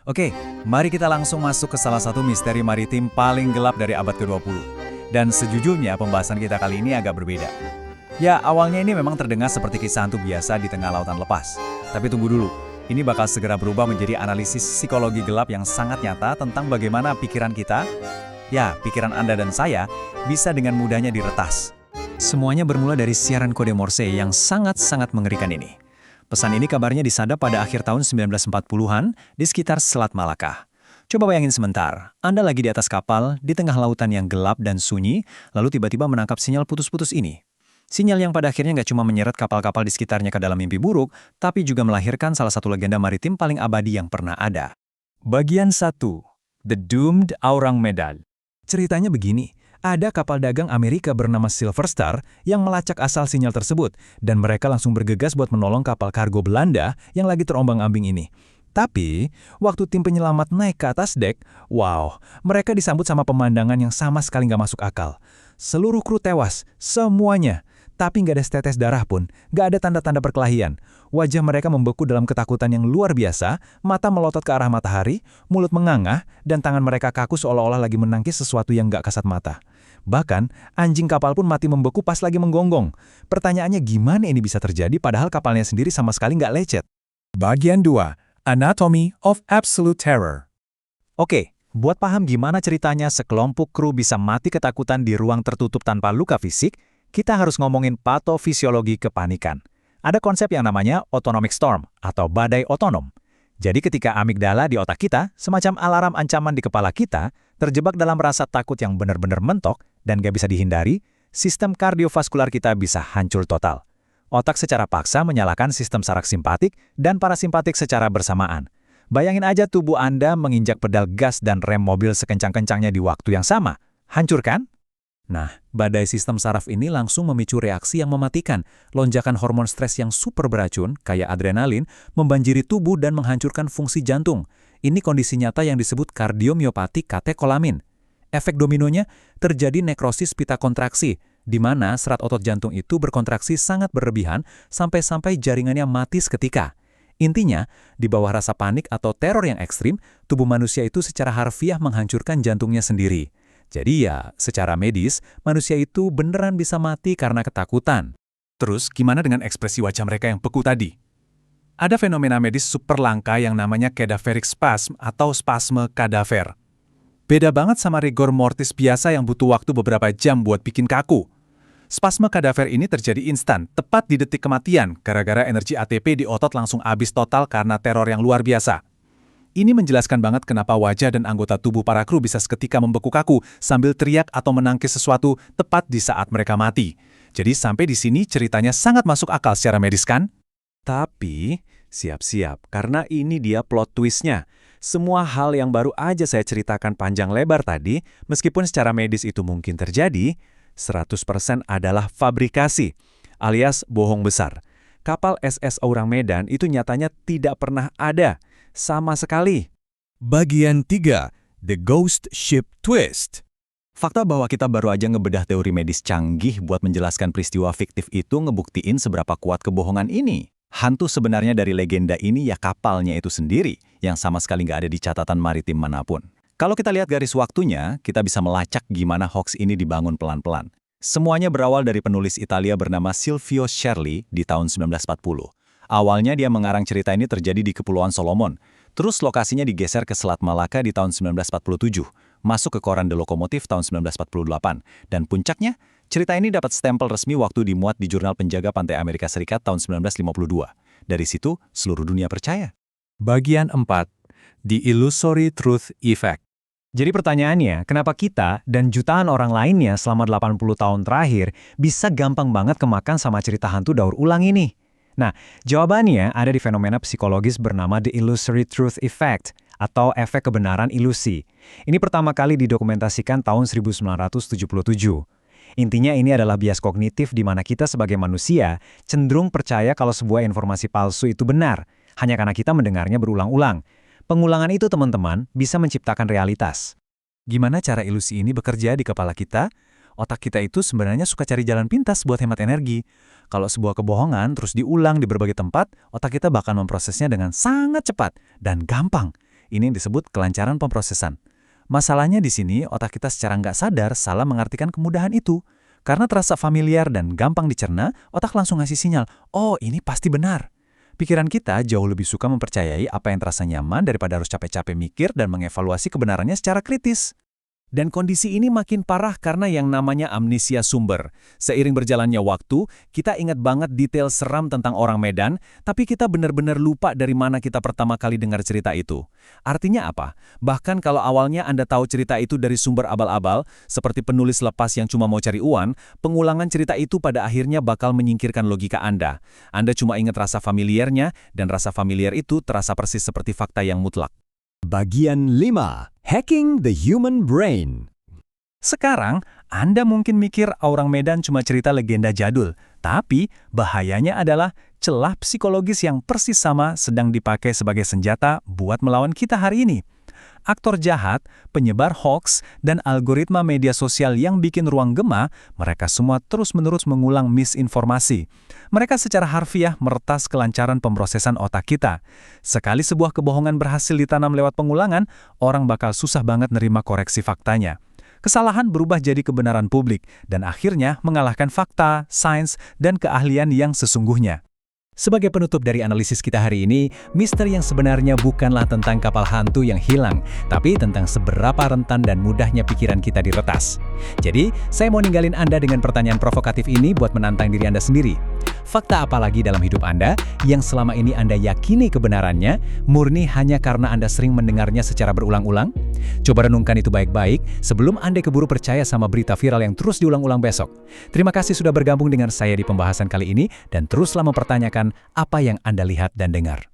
Oke, mari kita langsung masuk ke salah satu misteri maritim paling gelap dari abad ke-20. Dan sejujurnya pembahasan kita kali ini agak berbeda. Ya, awalnya ini memang terdengar seperti kisah hantu biasa di tengah lautan lepas. Tapi tunggu dulu, ini bakal segera berubah menjadi analisis psikologi gelap yang sangat nyata tentang bagaimana pikiran kita, ya, pikiran Anda dan saya, bisa dengan mudahnya diretas. Semuanya bermula dari siaran kode Morse yang sangat-sangat mengerikan ini. Pesan ini kabarnya disadap pada akhir tahun 1940-an di sekitar Selat Malaka. Coba bayangin sebentar, Anda lagi di atas kapal, di tengah lautan yang gelap dan sunyi, lalu tiba-tiba menangkap sinyal putus-putus ini. Sinyal yang pada akhirnya nggak cuma menyeret kapal-kapal di sekitarnya ke dalam mimpi buruk, tapi juga melahirkan salah satu legenda maritim paling abadi yang pernah ada. Bagian 1. The Doomed Aurang Medan. Ceritanya begini. Ada kapal dagang Amerika bernama Silver Star yang melacak asal sinyal tersebut, dan mereka langsung bergegas buat menolong kapal kargo Belanda yang lagi terombang-ambing ini. Tapi, waktu tim penyelamat naik ke atas dek, wow, mereka disambut sama pemandangan yang sama sekali nggak masuk akal. Seluruh kru tewas, semuanya. Tapi nggak ada setetes darah pun, nggak ada tanda-tanda perkelahian. Wajah mereka membeku dalam ketakutan yang luar biasa, mata melotot ke arah matahari, mulut mengangah, dan tangan mereka kaku seolah-olah lagi menangkis sesuatu yang nggak kasat mata. Bahkan, anjing kapal pun mati membeku pas lagi menggonggong. Pertanyaannya gimana ini bisa terjadi padahal kapalnya sendiri sama sekali nggak lecet? Bagian 2. Anatomy of Absolute Terror. Oke, buat paham gimana ceritanya sekelompok kru bisa mati ketakutan di ruang tertutup tanpa luka fisik, kita harus ngomongin patofisiologi kepanikan. Ada konsep yang namanya autonomic storm atau badai otonom. Jadi ketika amigdala di otak kita, semacam alarm ancaman di kepala kita, terjebak dalam rasa takut yang benar-benar mentok dan gak bisa dihindari, sistem kardiovaskular kita bisa hancur total. Otak secara paksa menyalakan sistem saraf simpatik dan parasimpatik secara bersamaan. Bayangin aja tubuh Anda menginjak pedal gas dan rem mobil sekencang-kencangnya di waktu yang sama. Hancur kan? Nah, badai sistem saraf ini langsung memicu reaksi yang mematikan. Lonjakan hormon stres yang super beracun, kayak adrenalin, membanjiri tubuh dan menghancurkan fungsi jantung. Ini kondisi nyata yang disebut kardiomyopati katekolamin. Efek dominonya terjadi nekrosis pita kontraksi, di mana serat otot jantung itu berkontraksi sangat berlebihan sampai-sampai jaringannya mati seketika. Intinya, di bawah rasa panik atau teror yang ekstrim, tubuh manusia itu secara harfiah menghancurkan jantungnya sendiri. Jadi ya, secara medis, manusia itu beneran bisa mati karena ketakutan. Terus, gimana dengan ekspresi wajah mereka yang beku tadi? Ada fenomena medis super langka yang namanya cadaveric spasm atau spasme kadaver. Beda banget sama rigor mortis biasa yang butuh waktu beberapa jam buat bikin kaku. Spasme kadaver ini terjadi instan, tepat di detik kematian, gara-gara energi ATP di otot langsung habis total karena teror yang luar biasa. Ini menjelaskan banget kenapa wajah dan anggota tubuh para kru bisa seketika membeku kaku sambil teriak atau menangkis sesuatu tepat di saat mereka mati. Jadi sampai di sini ceritanya sangat masuk akal secara medis kan? Tapi, siap-siap, karena ini dia plot twist-nya. Semua hal yang baru aja saya ceritakan panjang lebar tadi, meskipun secara medis itu mungkin terjadi, 100% adalah fabrikasi, alias bohong besar. Kapal SS Aurang Medan itu nyatanya tidak pernah ada. Sama sekali. Bagian 3. The Ghost Ship Twist. Fakta bahwa kita baru aja ngebedah teori medis canggih buat menjelaskan peristiwa fiktif itu ngebuktiin seberapa kuat kebohongan ini. Hantu sebenarnya dari legenda ini ya kapalnya itu sendiri, yang sama sekali nggak ada di catatan maritim manapun. Kalau kita lihat garis waktunya, kita bisa melacak gimana hoax ini dibangun pelan-pelan. Semuanya berawal dari penulis Italia bernama Silvio Scherli di tahun 1940. Awalnya dia mengarang cerita ini terjadi di Kepulauan Solomon. Terus lokasinya digeser ke Selat Malaka di tahun 1947, masuk ke koran The Locomotive tahun 1948. Dan puncaknya, cerita ini dapat stempel resmi waktu dimuat di Jurnal Penjaga Pantai Amerika Serikat tahun 1952. Dari situ, seluruh dunia percaya. Bagian 4. The Illusory Truth Effect. Jadi pertanyaannya, kenapa kita dan jutaan orang lainnya selama 80 tahun terakhir bisa gampang banget kemakan sama cerita hantu daur ulang ini? Nah, jawabannya ada di fenomena psikologis bernama The Illusory Truth Effect atau efek kebenaran ilusi. Ini pertama kali didokumentasikan tahun 1977. Intinya ini adalah bias kognitif di mana kita sebagai manusia cenderung percaya kalau sebuah informasi palsu itu benar, hanya karena kita mendengarnya berulang-ulang. Pengulangan itu, teman-teman, bisa menciptakan realitas. Gimana cara ilusi ini bekerja di kepala kita? Otak kita itu sebenarnya suka cari jalan pintas buat hemat energi. Kalau sebuah kebohongan terus diulang di berbagai tempat, otak kita bakal memprosesnya dengan sangat cepat dan gampang. Ini yang disebut kelancaran pemrosesan. Masalahnya di sini, otak kita secara nggak sadar salah mengartikan kemudahan itu. Karena terasa familiar dan gampang dicerna, otak langsung ngasih sinyal, oh ini pasti benar. Pikiran kita jauh lebih suka mempercayai apa yang terasa nyaman daripada harus capek-capek mikir dan mengevaluasi kebenarannya secara kritis. Dan kondisi ini makin parah karena yang namanya amnesia sumber. Seiring berjalannya waktu, kita ingat banget detail seram tentang orang Medan, tapi kita benar-benar lupa dari mana kita pertama kali dengar cerita itu. Artinya apa? Bahkan kalau awalnya Anda tahu cerita itu dari sumber abal-abal, seperti penulis lepas yang cuma mau cari uang, pengulangan cerita itu pada akhirnya bakal menyingkirkan logika Anda. Anda cuma ingat rasa familiarnya, dan rasa familiar itu terasa persis seperti fakta yang mutlak. Bagian 5. Hacking the Human Brain. Sekarang, Anda mungkin mikir orang Medan cuma cerita legenda jadul, tapi bahayanya adalah celah psikologis yang persis sama sedang dipakai sebagai senjata buat melawan kita hari ini. Aktor jahat, penyebar hoax, dan algoritma media sosial yang bikin ruang gema, mereka semua terus-menerus mengulang misinformasi. Mereka secara harfiah meretas kelancaran pemrosesan otak kita. Sekali sebuah kebohongan berhasil ditanam lewat pengulangan, orang bakal susah banget nerima koreksi faktanya. Kesalahan berubah jadi kebenaran publik, dan akhirnya mengalahkan fakta, sains, dan keahlian yang sesungguhnya. Sebagai penutup dari analisis kita hari ini, misteri yang sebenarnya bukanlah tentang kapal hantu yang hilang, tapi tentang seberapa rentan dan mudahnya pikiran kita diretas. Jadi, saya mau ninggalin Anda dengan pertanyaan provokatif ini buat menantang diri Anda sendiri. Fakta apa lagi dalam hidup Anda yang selama ini Anda yakini kebenarannya, murni hanya karena Anda sering mendengarnya secara berulang-ulang? Coba renungkan itu baik-baik sebelum Anda keburu percaya sama berita viral yang terus diulang-ulang besok. Terima kasih sudah bergabung dengan saya di pembahasan kali ini dan teruslah mempertanyakan apa yang Anda lihat dan dengar.